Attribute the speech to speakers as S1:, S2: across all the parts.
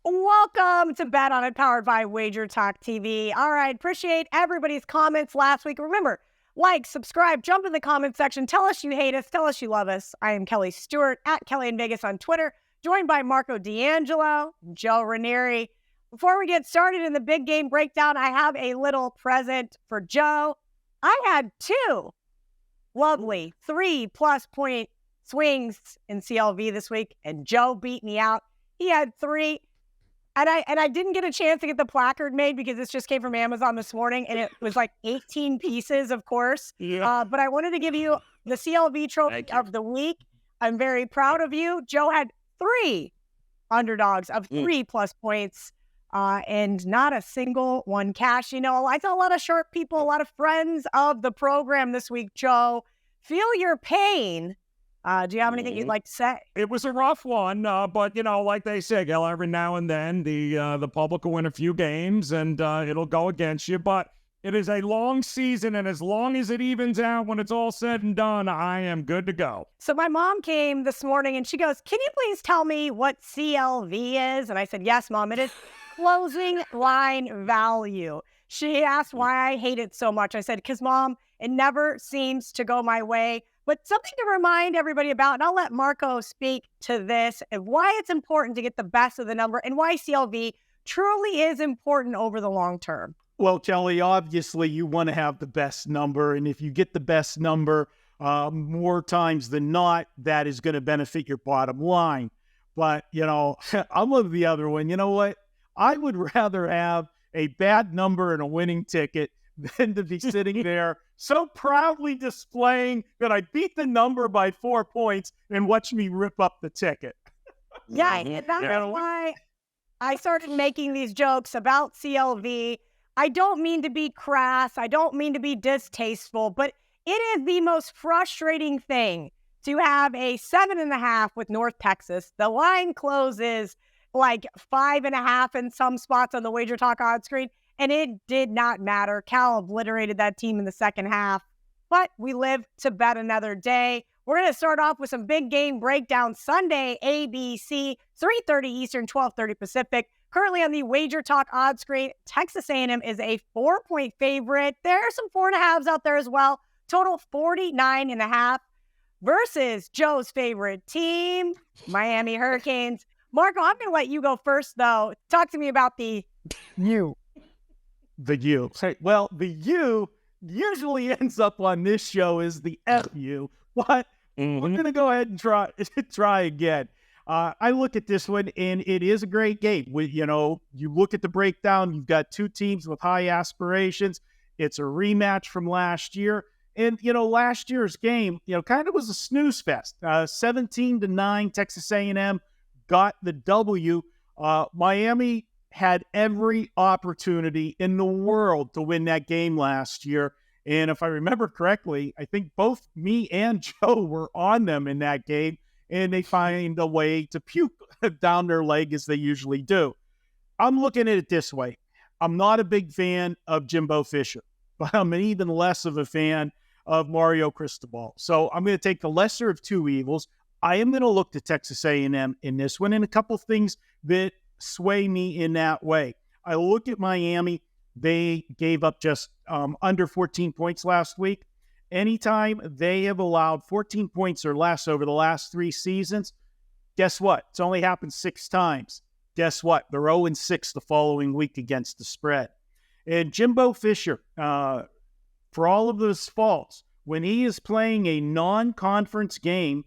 S1: Welcome to Bet On It, powered by Wager Talk TV. All right, appreciate everybody's comments last week. Remember, like, subscribe, jump in the comment section. Tell us you hate us. Tell us you love us. I am Kelly Stewart, at Kelly in Vegas on Twitter, joined by Marco D'Angelo, Joe Raineri. Before we get started in the big game breakdown, I have a little present for Joe. I had two lovely 3+ point swings in CLV this week, and Joe beat me out. He had three. And I didn't get a chance to get the placard made because this just came from Amazon this morning, and it was like 18 pieces, of course.
S2: Yeah.
S1: But I wanted to give you the CLV trophy of the week. I'm very proud of you. Joe had 3 underdogs of 3+ points, and not a single one cash. You know, I saw a lot of short people, a lot of friends of the program this week, Joe. Feel your pain. Do you have anything you'd like to say?
S2: It was a rough one, but, you know, like they say, Gil, every now and then the public will win a few games and it'll go against you. But it is a long season, and as long as it evens out when it's all said and done, I am good to go.
S1: So my mom came this morning and she goes, "Can you please tell me what CLV is?" And I said, "Yes, Mom, it is closing line value." She asked why I hate it so much. I said, "Because, Mom, it never seems to go my way." But something to remind everybody about, and I'll let Marco speak to this, and why it's important to get the best of the number and why CLV truly is important over the long term.
S3: Well, Kelly, obviously you want to have the best number. And if you get the best number more times than not, that is going to benefit your bottom line. But, you know, I'm of the other one. You know what? I would rather have a bad number and a winning ticket than to be sitting there so proudly displaying that I beat the number by 4 points and watch me rip up the ticket.
S1: Yeah, and that's why I started making these jokes about CLV. I don't mean to be crass. I don't mean to be distasteful, but it is the most frustrating thing to have a 7.5 with North Texas. The line closes like 5.5 in some spots on the Wager Talk odds screen. And it did not matter. Cal obliterated that team in the second half. But we live to bet another day. We're going to start off with some big game breakdown. Sunday, ABC, 3:30 Eastern, 12:30 Pacific. Currently on the Wager Talk odds screen, Texas A&M is a 4-point favorite. There are some 4.5s out there as well. Total 49.5 versus Joe's favorite team, Miami Hurricanes. Marco, I'm going to let you go first, though. Talk to me about the U.
S3: The U. Well, the U usually ends up on this show as the FU, but we're going to go ahead and try again. I look at this one, and it is a great game. You look at the breakdown, you've got two teams with high aspirations. It's a rematch from last year. And, last year's game, kind of was a snooze fest. 17-9, Texas A&M got the W. Miami had every opportunity in the world to win that game last year. And if I remember correctly, I think both me and Joe were on them in that game, and they find a way to puke down their leg as they usually do. I'm looking at it this way. I'm not a big fan of Jimbo Fisher, but I'm even less of a fan of Mario Cristobal. So I'm going to take the lesser of two evils. I am going to look to Texas A&M in this one, and a couple things that sway me in that way. I look at Miami. They gave up just under 14 points last week. Anytime they have allowed 14 points or less over the last 3 seasons, guess what? It's only happened 6 times. Guess what? They're 0-6 the following week against the spread. And Jimbo Fisher, for all of those faults, when he is playing a non-conference game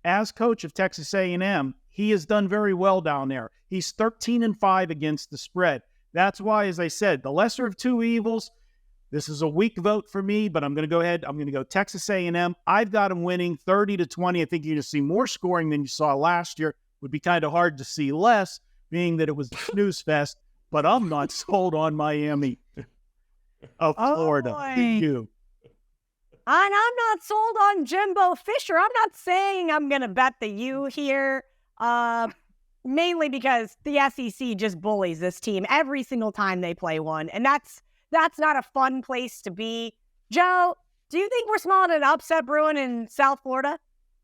S3: as coach of Texas A&M, he has done very well down there. He's 13-5 against the spread. That's why, as I said, the lesser of two evils. This is a weak vote for me, but I'm going to go ahead. I'm going to go Texas A&M. I've got them winning 30-20. I think you're going to see more scoring than you saw last year. It would be kind of hard to see less, being that it was the snooze fest. But I'm not sold on Miami of Florida. You.
S1: And I'm not sold on Jimbo Fisher. I'm not saying I'm going to bet the U here. Mainly because the SEC just bullies this team every single time they play one. And that's not a fun place to be. Joe, do you think we're smelling an upset brewing in South Florida?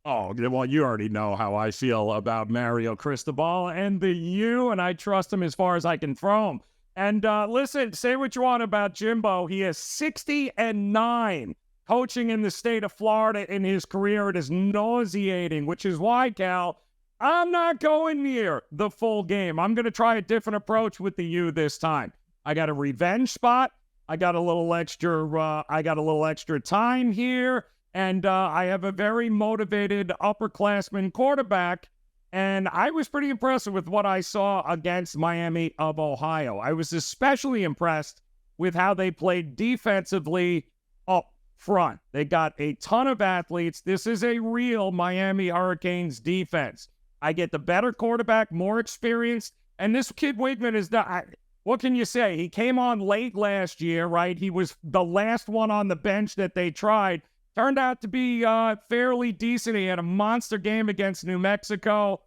S2: Oh, well, you already know how I feel about Mario Cristobal and the U, and I trust him as far as I can throw him. And listen, say what you want about Jimbo. He is 60-9 coaching in the state of Florida in his career. It is nauseating, which is why, Cal, I'm not going near the full game. I'm going to try a different approach with the U this time. I got a revenge spot. I got a little extra time here. And I have a very motivated upperclassman quarterback, and I was pretty impressed with what I saw against Miami of Ohio. I was especially impressed with how they played defensively up front. They got a ton of athletes. This is a real Miami Hurricanes defense. I get the better quarterback, more experienced, and this kid Wigman is not. What can you say? He came on late last year, right? He was the last one on the bench that they tried. Turned out to be fairly decent. He had a monster game against New Mexico,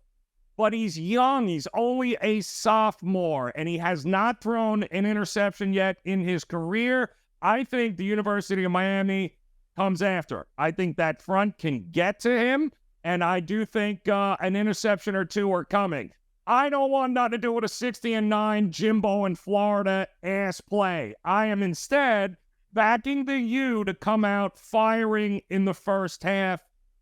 S2: but he's young. He's only a sophomore, and he has not thrown an interception yet in his career. I think the University of Miami comes after. I think that front can get to him, and I do think an interception or two are coming. I don't want nothing to do with a 60-9 Jimbo in Florida ass play. I am instead backing the U to come out firing in the first half.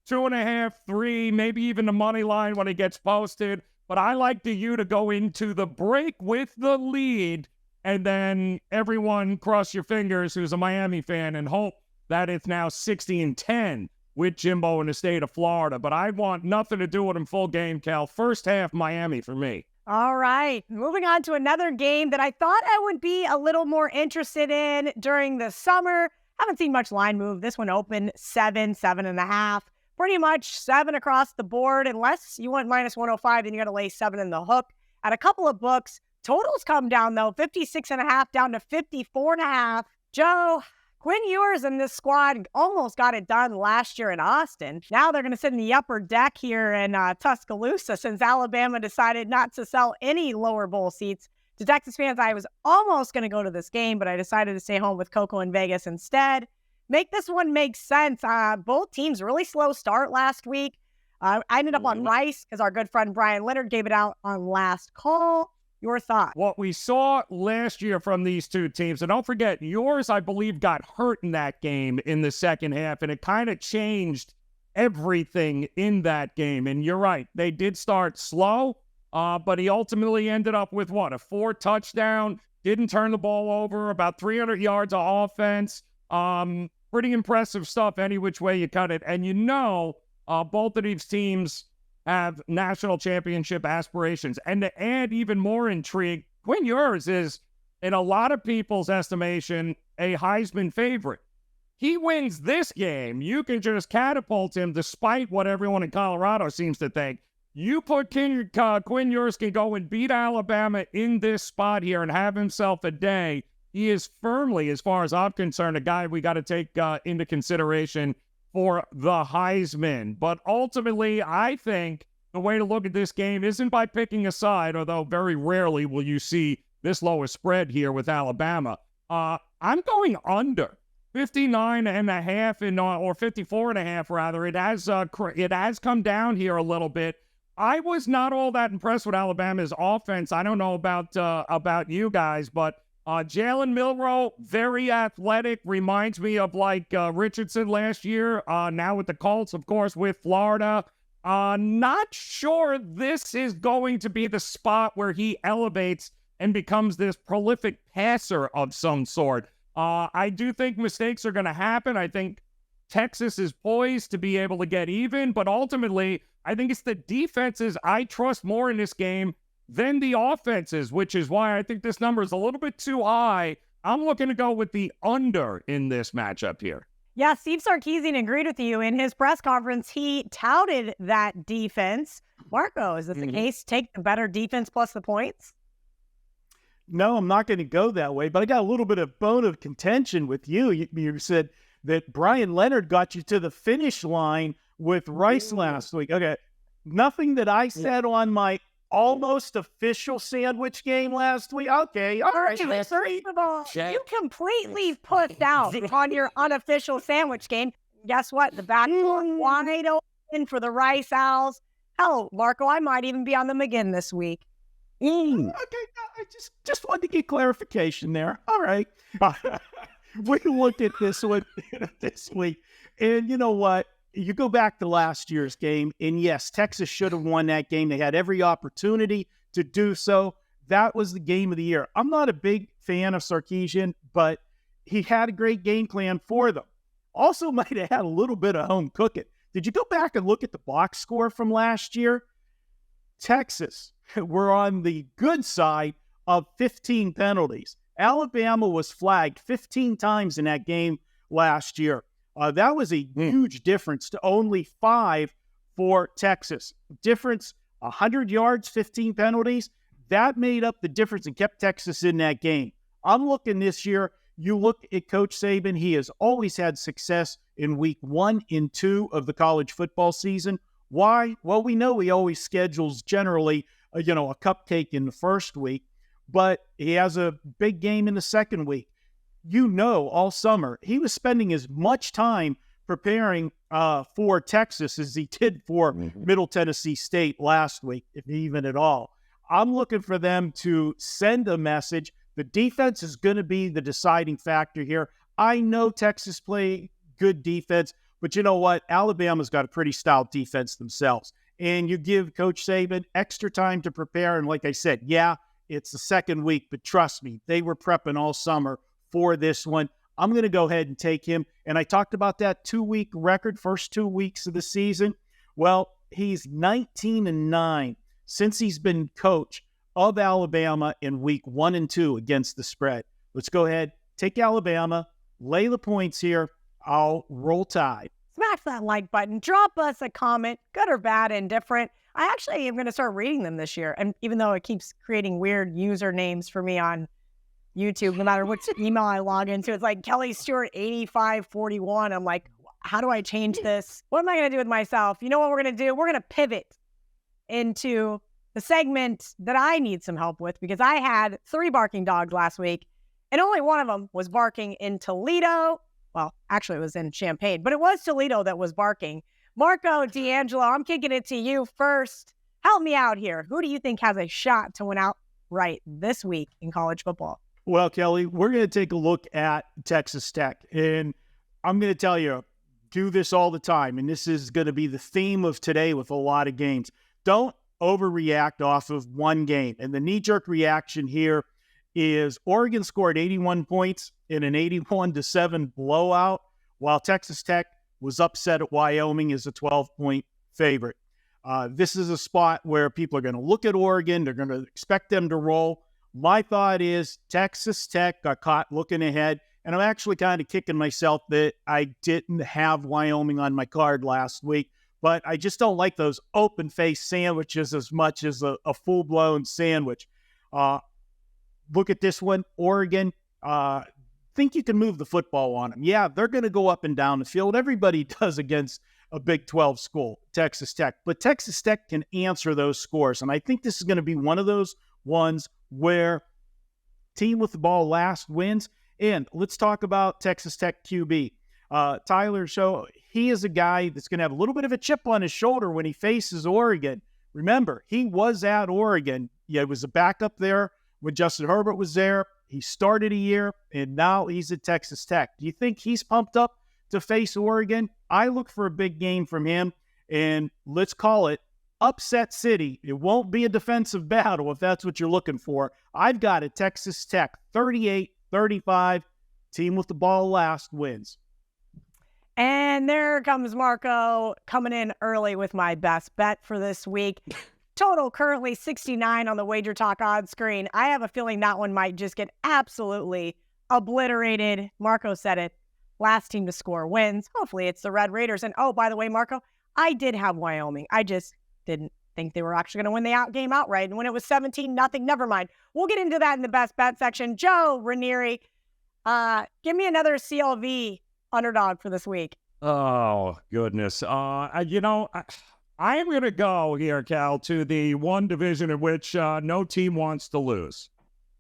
S2: 2.5, 3, maybe even the money line when it gets posted. But I like the U to go into the break with the lead, and then everyone cross your fingers who's a Miami fan and hope that it's now 60-10 with Jimbo in the state of Florida. But I want nothing to do with him full game, Cal. First half, Miami for me.
S1: All right, moving on to another game that I thought I would be a little more interested in during the summer. Haven't seen much line move. This one opened 7.5. Pretty much 7 across the board. Unless you want minus 105, then you got to lay 7 in the hook. At a couple of books, totals come down, though, 56.5 down to 54.5. Joe, Quinn Ewers and this squad almost got it done last year in Austin. Now they're going to sit in the upper deck here in Tuscaloosa since Alabama decided not to sell any lower bowl seats to Texas fans. I was almost going to go to this game, but I decided to stay home with Coco in Vegas instead. Make this one make sense. Both teams really slow start last week. I ended up on Rice because our good friend Brian Leonard gave it out on last call. Your thought?
S2: What we saw last year from these two teams, and don't forget, yours, I believe, got hurt in that game in the second half, and it kind of changed everything in that game. And you're right, they did start slow, but he ultimately ended up with, what, a 4 touchdown, didn't turn the ball over, about 300 yards of offense. Pretty impressive stuff any which way you cut it. And you know, both of these teams have national championship aspirations. And to add even more intrigue, Quinn Ewers is, in a lot of people's estimation, a Heisman favorite. He wins this game, you can just catapult him despite what everyone in Colorado seems to think. You put Quinn Ewers can go and beat Alabama in this spot here and have himself a day. He is firmly, as far as I'm concerned, a guy we got to take into consideration for the Heisman. But ultimately, I think the way to look at this game isn't by picking a side, although very rarely will you see this low a spread here with Alabama. I'm going under 59.5 or 54.5 rather. It has come down here a little bit. I was not all that impressed with Alabama's offense. I don't know about you guys, but Jalen Milroe, very athletic, reminds me of like Richardson last year, now with the Colts, of course, with Florida. Not sure this is going to be the spot where he elevates and becomes this prolific passer of some sort. I do think mistakes are going to happen. I think Texas is poised to be able to get even, but ultimately, I think it's the defenses I trust more in this game than the offenses, which is why I think this number is a little bit too high. I'm looking to go with the under in this matchup here.
S1: Yeah, Steve Sarkisian agreed with you. In his press conference, he touted that defense. Marco, is this the case? Take the better defense plus the points?
S3: No, I'm not going to go that way, but I got a little bit of bone of contention with you. You said that Brian Leonard got you to the finish line with Rice last week. Okay, nothing that I said on my almost official sandwich game last week. Okay, all right.
S1: First of all, you completely put out on your unofficial sandwich game. Guess what? The back door wide open. in for the Rice Owls. Hell, Marco, I might even be on them again this week.
S3: Okay, I just wanted to get clarification there. All right. We looked at this one this week, and you know what? You go back to last year's game, and yes, Texas should have won that game. They had every opportunity to do so. That was the game of the year. I'm not a big fan of Sarkisian, but he had a great game plan for them. Also might have had a little bit of home cooking. Did you go back and look at the box score from last year? Texas were on the good side of 15 penalties. Alabama was flagged 15 times in that game last year. That was a huge difference to only 5 for Texas. Difference, 100 yards, 15 penalties. That made up the difference and kept Texas in that game. I'm looking this year. You look at Coach Saban, he has always had success in week 1 and 2 of the college football season. Why? Well, we know he always schedules generally, a cupcake in the first week, but he has a big game in the second week. All summer, he was spending as much time preparing for Texas as he did for Middle Tennessee State last week, if even at all. I'm looking for them to send a message. The defense is going to be the deciding factor here. I know Texas play good defense, but you know what? Alabama's got a pretty stout defense themselves. And you give Coach Saban extra time to prepare. And like I said, yeah, it's the second week, but trust me, they were prepping all summer for this one. I'm going to go ahead and take him. And I talked about that 2-week record, first 2 weeks of the season. Well, he's 19-9 since he's been coach of Alabama in week 1 and 2 against the spread. Let's go ahead, take Alabama, lay the points here. I'll roll Tide.
S1: Smash that like button. Drop us a comment, good or bad, indifferent. I actually am going to start reading them this year. And even though it keeps creating weird usernames for me on YouTube, no matter which email I log into, it's like Kelly Stewart 8541. I'm like, how do I change this? What am I going to do with myself? You know what we're going to do? We're going to pivot into the segment that I need some help with, because I had 3 barking dogs last week and only one of them was barking in Toledo. Well, actually it was in Champaign, but it was Toledo that was barking. Marco D'Angelo, I'm kicking it to you first. Help me out here. Who do you think has a shot to win outright this week in college football?
S3: Well, Kelly, we're going to take a look at Texas Tech. And I'm going to tell you, do this all the time. And this is going to be the theme of today with a lot of games. Don't overreact off of one game. And the knee-jerk reaction here is Oregon scored 81 points in an 81-7 blowout, while Texas Tech was upset at Wyoming as a 12-point favorite. This is a spot where people are going to look at Oregon. They're going to expect them to roll. My thought is Texas Tech got caught looking ahead, and I'm actually kind of kicking myself that I didn't have Wyoming on my card last week, but I just don't like those open-faced sandwiches as much as a full-blown sandwich. Look at this one, Oregon. Think you can move the football on them. Yeah, they're going to go up and down the field. Everybody does against a Big 12 school, Texas Tech. But Texas Tech can answer those scores, and I think this is going to be one of those ones where team with the ball last wins. And let's talk about Texas Tech QB. Tyler Show, he is a guy that's going to have a little bit of a chip on his shoulder when he faces Oregon. Remember, he was at Oregon. Yeah, he was a backup there when Justin Herbert was there. He started a year, and now he's at Texas Tech. Do you think he's pumped up to face Oregon? I look for a big game from him, and let's call it upset city. It won't be a defensive battle if that's what you're looking for. I've got it, Texas Tech, 38-35. Team with the ball last wins.
S1: And there comes Marco coming in early with my best bet for this week. Total currently 69 on the Wager Talk odds screen. I have a feeling that one might just get absolutely obliterated. Marco said it. Last team to score wins. Hopefully it's the Red Raiders. And oh, by the way, Marco, I did have Wyoming. I just didn't think they were actually going to win the game outright. And when it was 17-0, never mind. We'll get into that in the best bet section. Joe Raineri, give me another CLV underdog for this week.
S2: Oh, goodness. I am going to go here, Cal, to the one division in which no team wants to lose.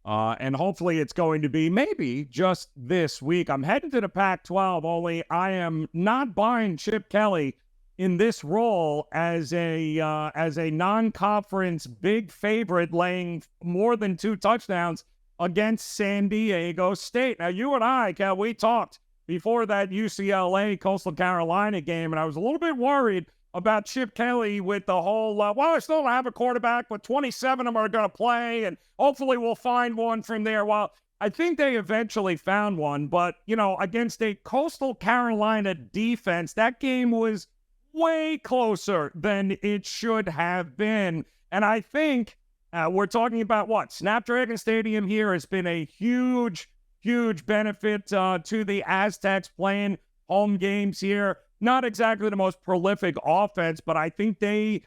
S2: And hopefully it's going to be maybe just this week. I'm heading to the Pac-12, only I am not buying Chip Kelly in this role as a non-conference big favorite, laying more than 2 touchdowns against San Diego State. Now, you and I, Cal, we talked before that UCLA Coastal Carolina game, and I was a little bit worried about Chip Kelly with the whole, I still don't have a quarterback, but 27 of them are going to play, and hopefully we'll find one from there. Well, I think they eventually found one, but, against a Coastal Carolina defense, that game was way closer than it should have been. And I think we're talking about Snapdragon Stadium here has been a huge, huge benefit to the Aztecs playing home games here. Not exactly the most prolific offense, but I think they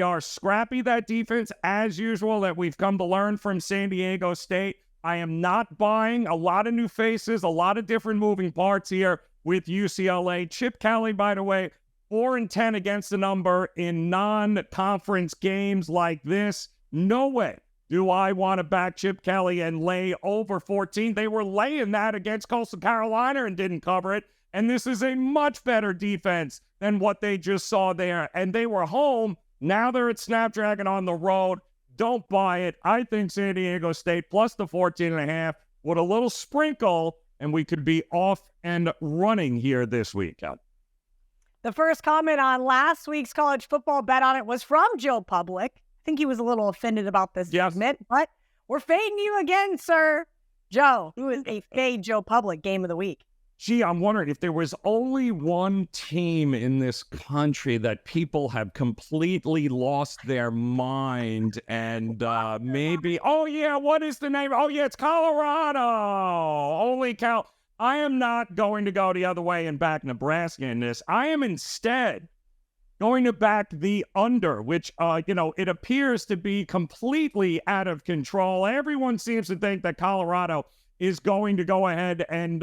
S2: are scrappy, that defense, as usual, that we've come to learn from San Diego State. I am not buying a lot of new faces, a lot of different moving parts here with UCLA. Chip Kelly, by the way, 4-10 against the number in non-conference games like this. No way do I want to back Chip Kelly and lay over 14. They were laying that against Coastal Carolina and didn't cover it. And this is a much better defense than what they just saw there. And they were home. Now they're at Snapdragon on the road. Don't buy it. I think San Diego State plus the 14.5 with a little sprinkle, and we could be off and running here this week.
S1: The first comment on last week's college football bet on it was from Joe Public. I think he was a little offended about this segment, but we're fading you again, sir. Joe, who is a fade Joe Public game of the week?
S2: Gee, I'm wondering if there was only one team in this country that people have completely lost their mind and maybe, what is the name? It's Colorado. Only Cal. I am not going to go the other way and back Nebraska in this. I am instead going to back the under, which, it appears to be completely out of control. Everyone seems to think that Colorado is going to go ahead and,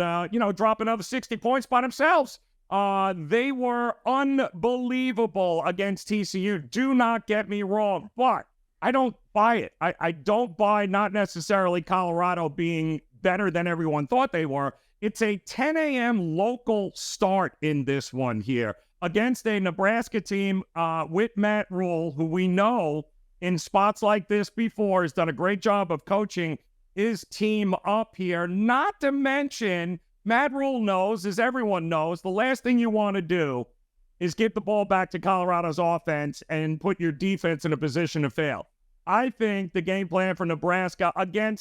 S2: drop another 60 points by themselves. They were unbelievable against TCU. Do not get me wrong, but I don't buy it. I don't buy not necessarily Colorado being better than everyone thought they were. It's a 10 a.m. local start in this one here against a Nebraska team with Matt Rule, who we know in spots like this before has done a great job of coaching his team up here. Not to mention, Matt Rule knows, as everyone knows, the last thing you want to do is get the ball back to Colorado's offense and put your defense in a position to fail. I think the game plan for Nebraska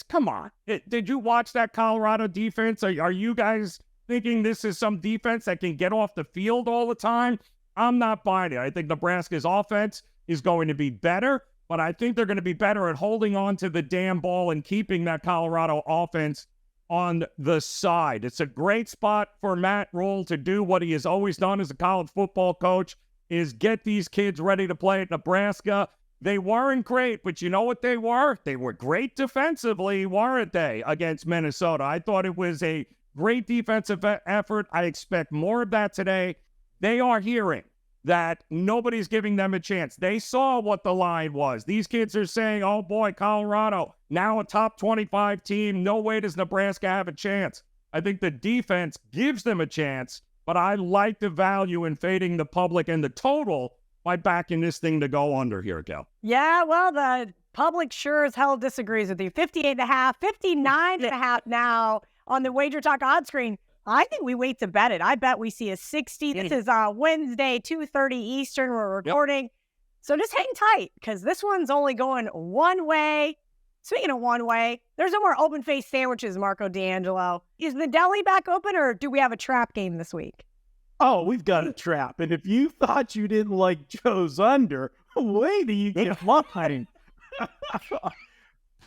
S2: come on. Did you watch that Colorado defense? Are you guys thinking this is some defense that can get off the field all the time? I'm not buying it. I think Nebraska's offense is going to be better, but I think they're going to be better at holding on to the damn ball and keeping that Colorado offense on the side. It's a great spot for Matt Rule to do what he has always done as a college football coach, is get these kids ready to play at Nebraska. They weren't great, but you know what they were? They were great defensively, weren't they, against Minnesota? I thought it was a great defensive effort. I expect more of that today. They are hearing that nobody's giving them a chance. They saw what the line was. These kids are saying, oh boy, Colorado, now a top 25 team. No way does Nebraska have a chance. I think the defense gives them a chance, but I like the value in fading the public and the total by backing this thing to go under here, Cal.
S1: Yeah, well, the public sure as hell disagrees with you. 58.5, 59.5 now on the Wager Talk odds screen. I think we wait to bet it. I bet we see a 60. This is Wednesday, 2:30 Eastern. We're recording. Yep. So just hang tight because this one's only going one way. Speaking of one way, there's no more open face sandwiches, Marco D'Angelo. Is the deli back open or do we have a trap game this week?
S3: Oh, we've got a trap. And if you thought you didn't like Joe's under, wait till you get mine.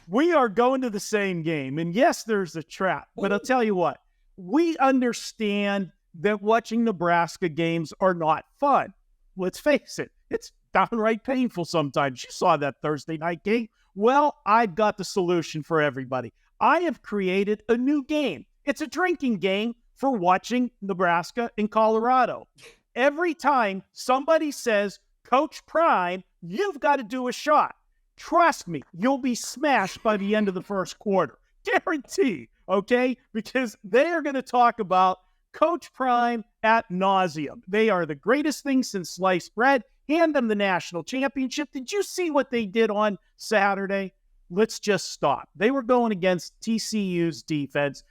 S3: We are going to the same game. And yes, there's a trap. But I'll tell you what, we understand that watching Nebraska games are not fun. Let's face it, it's downright painful sometimes. You saw that Thursday night game. Well, I've got the solution for everybody. I have created a new game. It's a drinking game for watching Nebraska and Colorado. Every time somebody says, Coach Prime, you've got to do a shot. Trust me, you'll be smashed by the end of the first quarter. Guarantee, okay? Because they are going to talk about Coach Prime at nauseum. They are the greatest thing since sliced bread. Hand them the national championship. Did you see what they did on Saturday? Let's just stop. They were going against TCU's defense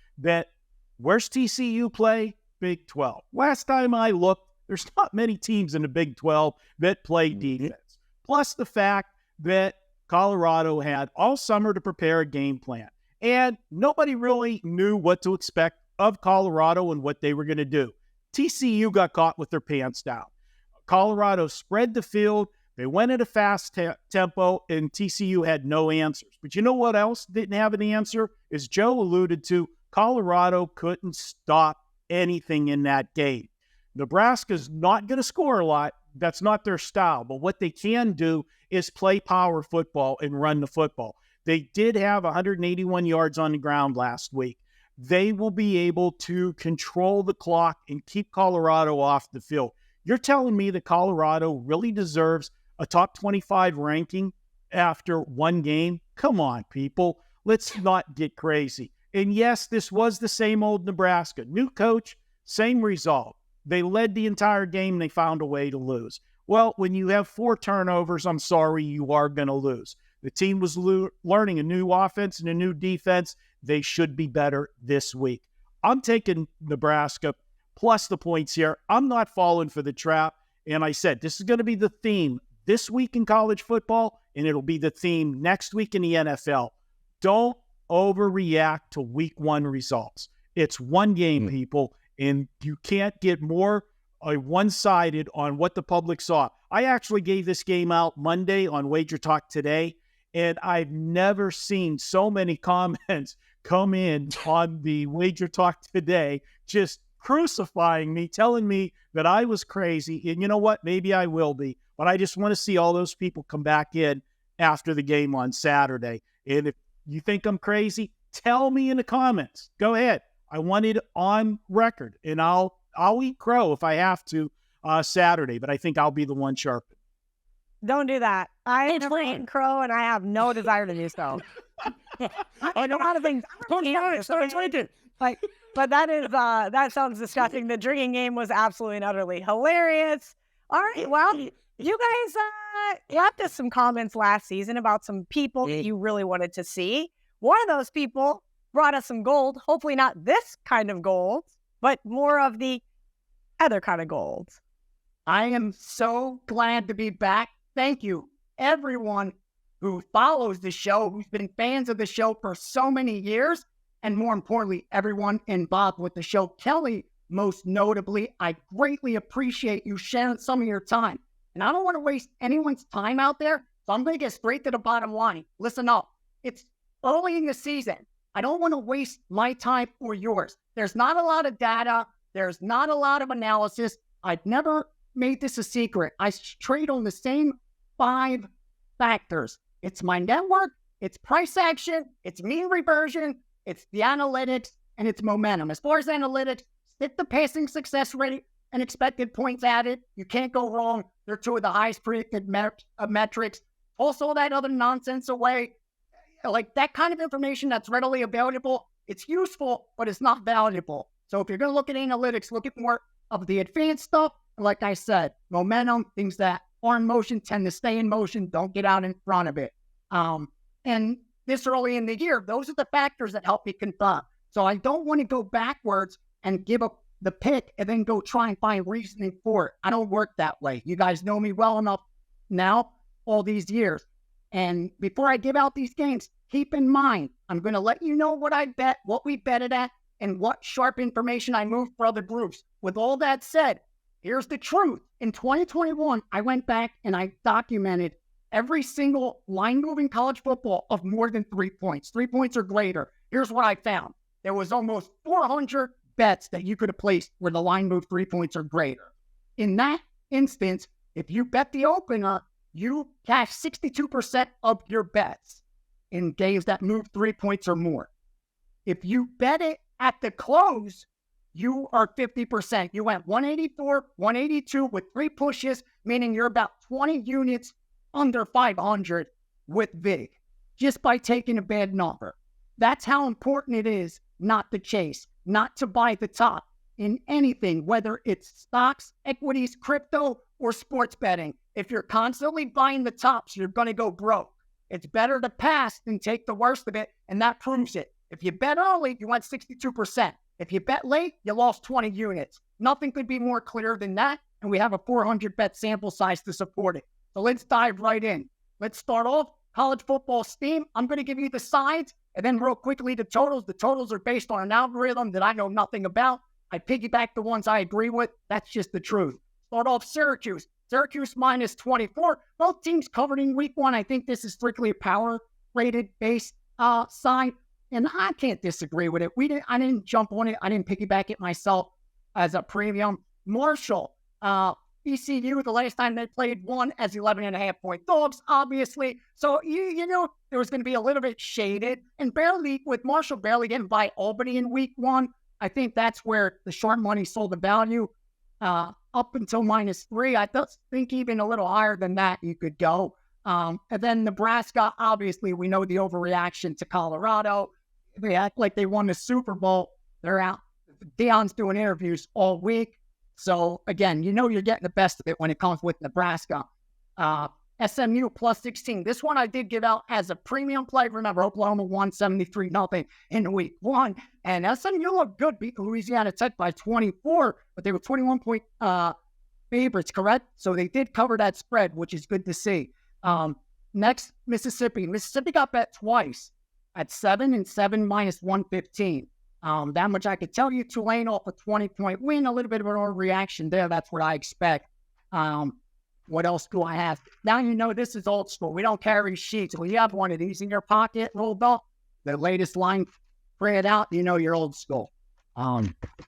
S3: where's TCU play? Big 12. Last time I looked, there's not many teams in the Big 12 that play defense. Plus the fact that Colorado had all summer to prepare a game plan. And nobody really knew what to expect of Colorado and what they were going to do. TCU got caught with their pants down. Colorado spread the field. They went at a fast tempo, and TCU had no answers. But you know what else didn't have an answer? As Joe alluded to, Colorado couldn't stop anything in that game. Nebraska's not going to score a lot. That's not their style. But what they can do is play power football and run the football. They did have 181 yards on the ground last week. They will be able to control the clock and keep Colorado off the field. You're telling me that Colorado really deserves a top 25 ranking after one game? Come on, people. Let's not get crazy. And yes, this was the same old Nebraska. New coach, same result. They led the entire game and they found a way to lose. Well, when you have 4 turnovers, I'm sorry, you are going to lose. The team was learning a new offense and a new defense. They should be better this week. I'm taking Nebraska plus the points here. I'm not falling for the trap. And I said, this is going to be the theme this week in college football, and it'll be the theme next week in the NFL. Don't overreact to week 1 results. It's one game, people, and you can't get more one-sided on what the public saw. I actually gave this game out Monday on Wager Talk Today, and I've never seen so many comments come in on the Wager Talk Today just crucifying me, telling me that I was crazy. And you know what? Maybe I will be. But I just want to see all those people come back in after the game on Saturday. And if you think I'm crazy, tell me in the comments. Go ahead. I want it on record. And I'll eat crow if I have to Saturday. But I think I'll be the one sharpened.
S1: Don't do that. I ain't never eaten crow, and I have no desire to do so. I know a lot of things. But that sounds disgusting. The drinking game was absolutely and utterly hilarious. All right, well, you guys left us some comments last season about some people that you really wanted to see. One of those people brought us some gold. Hopefully not this kind of gold, but more of the other kind of gold.
S4: I am so glad to be back. Thank you, everyone who follows the show, who's been fans of the show for so many years, and more importantly, everyone involved with the show. Kelly, most notably, I greatly appreciate you sharing some of your time. And I don't want to waste anyone's time out there, so I'm going to get straight to the bottom line. Listen up. It's early in the season. I don't want to waste my time or yours. There's not a lot of data. There's not a lot of analysis. I've never made this a secret. I trade on the same 5 factors. It's my network, it's price action, it's mean reversion, it's the analytics, and it's momentum. As far as analytics, stick the passing success rate and expected points added. You can't go wrong. They're 2 of the highest predicted metrics. Also, that other nonsense away. Like that kind of information that's readily available, it's useful, but it's not valuable. So if you're going to look at analytics, look at more of the advanced stuff. Like I said, momentum, things that are in motion tend to stay in motion. Don't get out in front of it. And this early in the year, those are the factors that help me confirm. So I don't want to go backwards and give up the pick and then go try and find reasoning for it. I don't work that way. You guys know me well enough now, all these years. And before I give out these games, keep in mind, I'm going to let you know what I bet, what we betted at, and what sharp information I moved for other groups. With all that said, here's the truth. In 2021, I went back and I documented every single line-moving college football of more than 3 points. 3 points or greater. Here's what I found. There was almost 400 bets that you could have placed where the line moved 3 points or greater. In that instance, if you bet the opener, you cash 62% of your bets in games that move 3 points or more. If you bet it at the close, you are 50%. You went 184, 182 with 3 pushes, meaning you're about 20 units under 500 with VIG, just by taking a bad number. That's how important it is not to chase, not to buy the top. in anything, whether it's stocks, equities, crypto, or sports betting. If you're constantly buying the tops, you're going to go broke. It's better to pass than take the worst of it, and that proves it. If you bet early, you went 62%. If you bet late, you lost 20 units. Nothing could be more clear than that, and we have a 400 bet sample size to support it. So let's dive right in. Let's start off college football steam. I'm going to give you the sides, and then real quickly the totals. The totals are based on an algorithm that I know nothing about. I piggyback the ones I agree with. That's just the truth. Start off Syracuse. Syracuse minus 24. Both teams covered in week one. I think this is strictly a power rated base side, and I can't disagree with it. I didn't jump on it. I didn't piggyback it myself as a premium. Marshall, ECU, the last time they played, won as 11.5-point dogs, obviously. So, you know, there was going to be a little bit shaded. And barely, with Marshall barely getting by Albany in week one, I think that's where the short money sold the value up until -3. I think even a little higher than that you could go. And then Nebraska, obviously, we know the overreaction to Colorado. They act like they won the Super Bowl. They're out. Deion's doing interviews all week. So, again, you know you're getting the best of it when it comes with Nebraska. SMU plus 16. This one I did give out as a premium play. Remember, Oklahoma won 73-0 in week one. And SMU looked good, beat Louisiana Tech by 24, but they were 21-point favorites, correct? So they did cover that spread, which is good to see. Next, Mississippi. Mississippi got bet twice at 7 and 7 minus 115. That much I could tell you. Tulane off a 20-point win, a little bit of an overreaction there. That's what I expect. What else do I have? Now you know this is old school. We don't carry sheets. When you have one of these in your pocket rolled up, the latest line printed out, you know you're old school.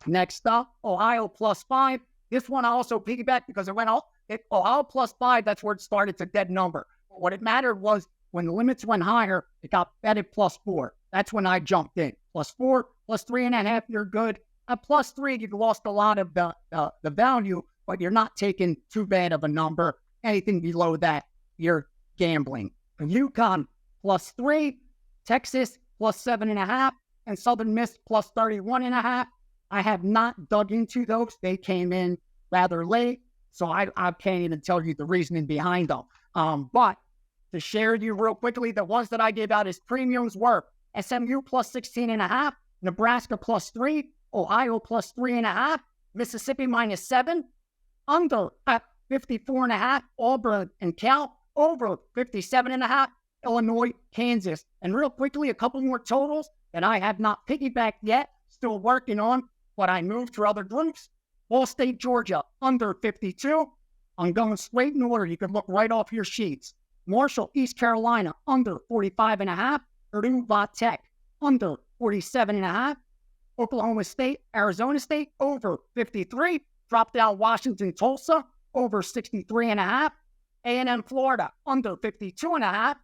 S4: Next up, Ohio plus 5. This one I also piggyback because it went out. Ohio plus 5, that's where it started. It's a dead number. What it mattered was when the limits went higher, it got betted plus 4. That's when I jumped in. Plus 4, plus 3.5, you're good. At plus 3, you've lost a lot of the value, but you're not taking too bad of a number. Anything below that, you're gambling. And UConn plus 3, Texas plus 7.5, and Southern Miss plus 31.5. I have not dug into those. They came in rather late, so I can't even tell you the reasoning behind them. But to share you real quickly, the ones that I gave out as premiums were SMU plus 16.5, Nebraska plus 3, Ohio plus 3.5, Mississippi minus 7, under at 54.5, Auburn and Cal over 57.5, Illinois, Kansas. And real quickly, a couple more totals that I have not piggybacked yet, still working on, but I moved to other groups. Ball State, Georgia, under 52. I'm going straight in order. You can look right off your sheets. Marshall, East Carolina, under 45.5. Purdue, Va Tech, under 47.5. Oklahoma State, Arizona State, over 53. Drop down Washington, Tulsa, over 63.5. A&M, Florida, under 52.5.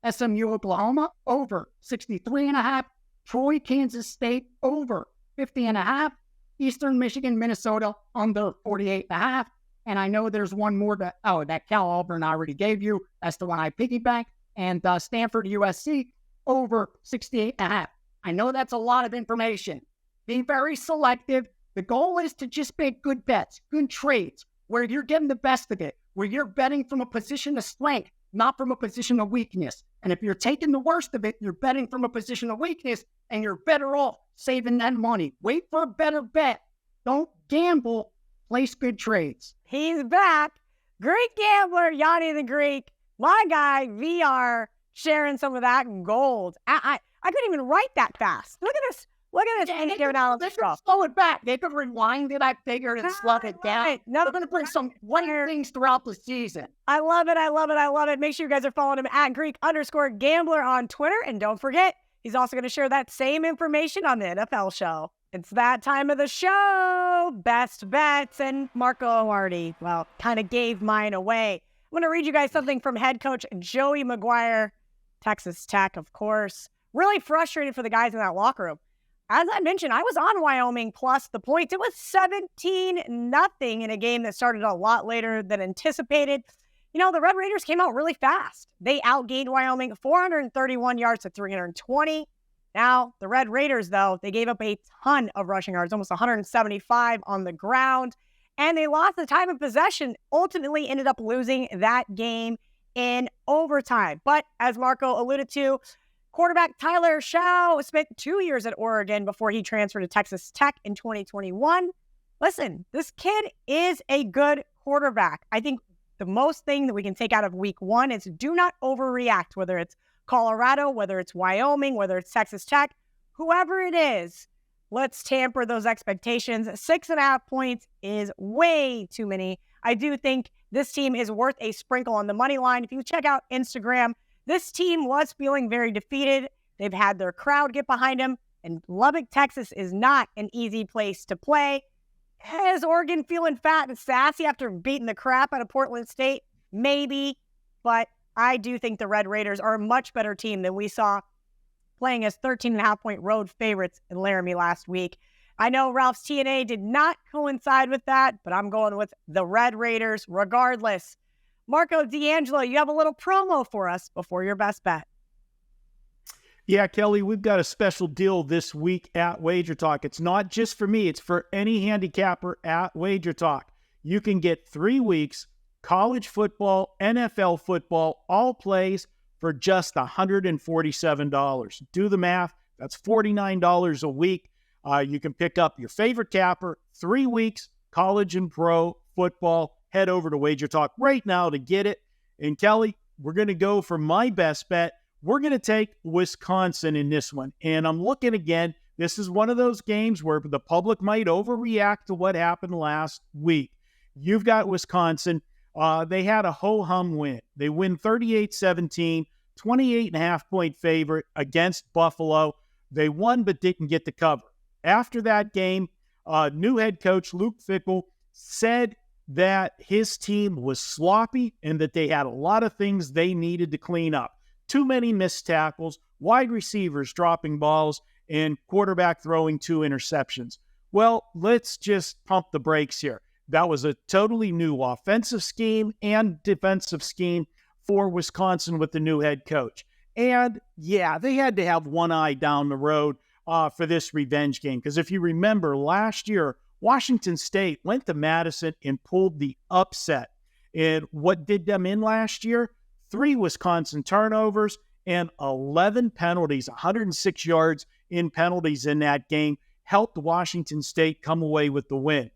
S4: SMU, Oklahoma, over 63.5. Troy, Kansas State, over 50.5. Eastern Michigan, Minnesota, under 48.5. And I know there's one more that Cal Auburn I already gave you. That's the one I piggyback. And Stanford, USC, over 68.5. I know that's a lot of information. Be very selective. The goal is to just make good bets, good trades, where you're getting the best of it, where you're betting from a position of strength, not from a position of weakness. And if you're taking the worst of it, you're betting from a position of weakness, and you're better off saving that money. Wait for a better bet. Don't gamble. Place good trades.
S1: He's back. Greek gambler, Yanni the Greek. My guy, VR, sharing some of that gold. I couldn't even write that fast. Look at this. Look at this.
S4: They could slow it back. They could rewind it, I figured, and slow it down.
S1: No,
S4: they're going to bring some winning things throughout the season.
S1: I love it. I love it. I love it. Make sure you guys are following him at Greek_gambler on Twitter. And don't forget, he's also going to share that same information on the NFL show. It's that time of the show. Best bets. And Marco already, kind of gave mine away. I'm going to read you guys something from head coach Joey McGuire, Texas Tech, of course. Really frustrated for the guys in that locker room. As I mentioned, I was on Wyoming plus the points. It was 17-0 in a game that started a lot later than anticipated. You know, the Red Raiders came out really fast. They outgained Wyoming 431 yards to 320. Now, the Red Raiders, though, they gave up a ton of rushing yards, almost 175 on the ground, and they lost the time of possession, ultimately ended up losing that game in overtime. But as Marco alluded to, quarterback Tyler Shaw spent 2 years at Oregon before he transferred to Texas Tech in 2021. Listen, this kid is a good quarterback. I think the most thing that we can take out of week one is do not overreact, whether it's Colorado, whether it's Wyoming, whether it's Texas Tech, whoever it is, let's tamper those expectations. 6.5 points is way too many. I do think this team is worth a sprinkle on the money line. If you check out Instagram, this team was feeling very defeated. They've had their crowd get behind them, and Lubbock, Texas is not an easy place to play. Is Oregon feeling fat and sassy after beating the crap out of Portland State? Maybe, but I do think the Red Raiders are a much better team than we saw playing as 13.5-point road favorites in Laramie last week. I know Ralph's TNA did not coincide with that, but I'm going with the Red Raiders regardless. Marco D'Angelo, you have a little promo for us before your best bet.
S3: Yeah, Kelly, we've got a special deal this week at Wager Talk. It's not just for me. It's for any handicapper at Wager Talk. You can get 3 weeks, college football, NFL football, all plays for just $147. Do the math. That's $49 a week. You can pick up your favorite capper, 3 weeks, college and pro football. Head over to Wager Talk right now to get it. And Kelly, we're going to go for my best bet. We're going to take Wisconsin in this one. And I'm looking again. This is one of those games where the public might overreact to what happened last week. You've got Wisconsin. They had a ho-hum win. They win 38-17, 28.5-point favorite against Buffalo. They won but didn't get the cover. After that game, new head coach Luke Fickell said that his team was sloppy and that they had a lot of things they needed to clean up. Too many missed tackles, wide receivers dropping balls, and quarterback throwing 2 interceptions. Well, let's just pump the brakes here. That was a totally new offensive scheme and defensive scheme for Wisconsin with the new head coach. And yeah, they had to have one eye down the road for this revenge game. Because if you remember last year, Washington State went to Madison and pulled the upset. And what did them in last year? 3 Wisconsin turnovers and 11 penalties, 106 yards in penalties in that game, helped Washington State come away with the win.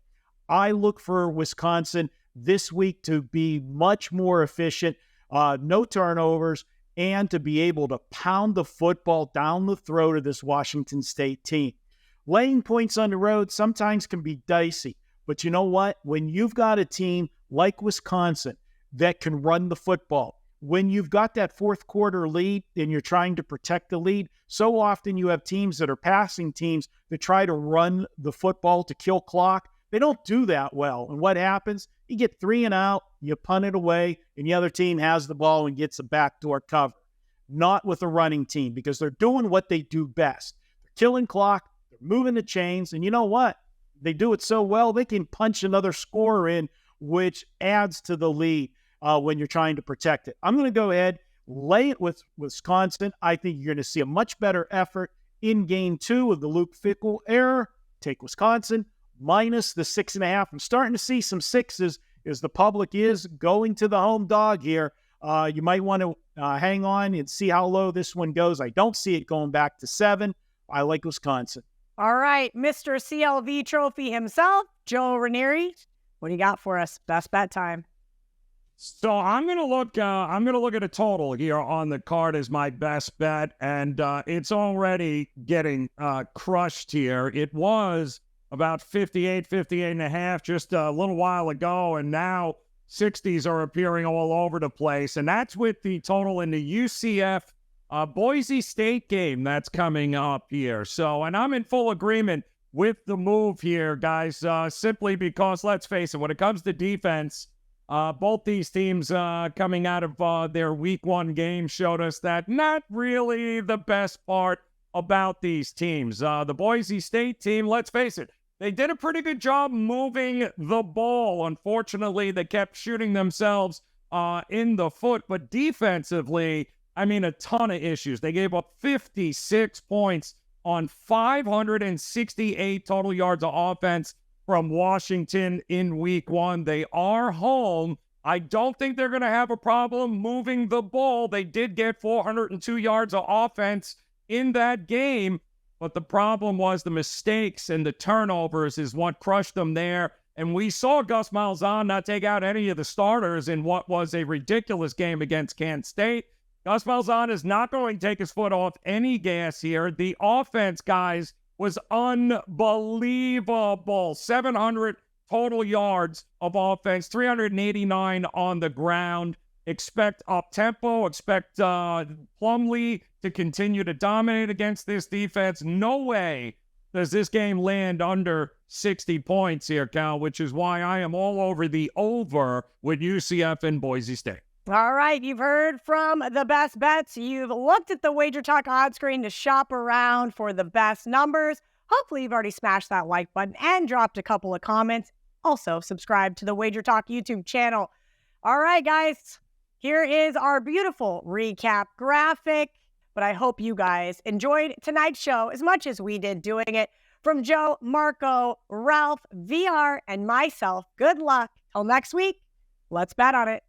S3: I look for Wisconsin this week to be much more efficient, no turnovers, and to be able to pound the football down the throat of this Washington State team. Laying points on the road sometimes can be dicey, but you know what? When you've got a team like Wisconsin that can run the football, when you've got that fourth quarter lead and you're trying to protect the lead, so often you have teams that are passing teams that try to run the football to kill clock. They don't do that well. And what happens? You get 3 and out, you punt it away, and the other team has the ball and gets a backdoor cover. Not with a running team, because they're doing what they do best. They're killing clock, they're moving the chains, and you know what? They do it so well, they can punch another scorer in, which adds to the lead when you're trying to protect it. I'm going to go ahead, lay it with Wisconsin. I think you're going to see a much better effort in game 2 of the Luke Fickell era. Take Wisconsin minus the 6.5. I'm starting to see some 6s as the public is going to the home dog here. You might want to hang on and see how low this one goes. I don't see it going back to 7. I like Wisconsin.
S1: All right, Mr. CLV Trophy himself, Joe Raineri. What do you got for us? Best bet time.
S2: So I'm gonna look at a total here on the card as my best bet, and it's already getting crushed here. It was about 58 and a half just a little while ago, and now 60s are appearing all over the place, and that's with the total in the UCF Boise State game that's coming up here. So, and I'm in full agreement with the move here, guys, simply because, let's face it, when it comes to defense, both these teams coming out of their week 1 game showed us that not really the best part about these teams. The Boise State team, let's face it, they did a pretty good job moving the ball. Unfortunately, they kept shooting themselves in the foot, but defensively, I mean, a ton of issues. They gave up 56 points on 568 total yards of offense from Washington in week 1. They are home. I don't think they're going to have a problem moving the ball. They did get 402 yards of offense in that game, but the problem was the mistakes and the turnovers is what crushed them there. And we saw Gus Malzahn not take out any of the starters in what was a ridiculous game against Kent State. Gus Malzahn is not going to take his foot off any gas here. The offense, guys, was unbelievable. 700 total yards of offense, 389 on the ground. Expect up-tempo, expect Plumlee to continue to dominate against this defense. No way does this game land under 60 points here, Cal, which is why I am all over the over with UCF and Boise State.
S1: All right, you've heard from the best bets. You've looked at the Wager Talk odds screen to shop around for the best numbers. Hopefully, you've already smashed that like button and dropped a couple of comments. Also, subscribe to the Wager Talk YouTube channel. All right, guys, here is our beautiful recap graphic. But I hope you guys enjoyed tonight's show as much as we did doing it. From Joe, Marco, Ralph, VR, and myself, good luck. Till next week, let's bet on it.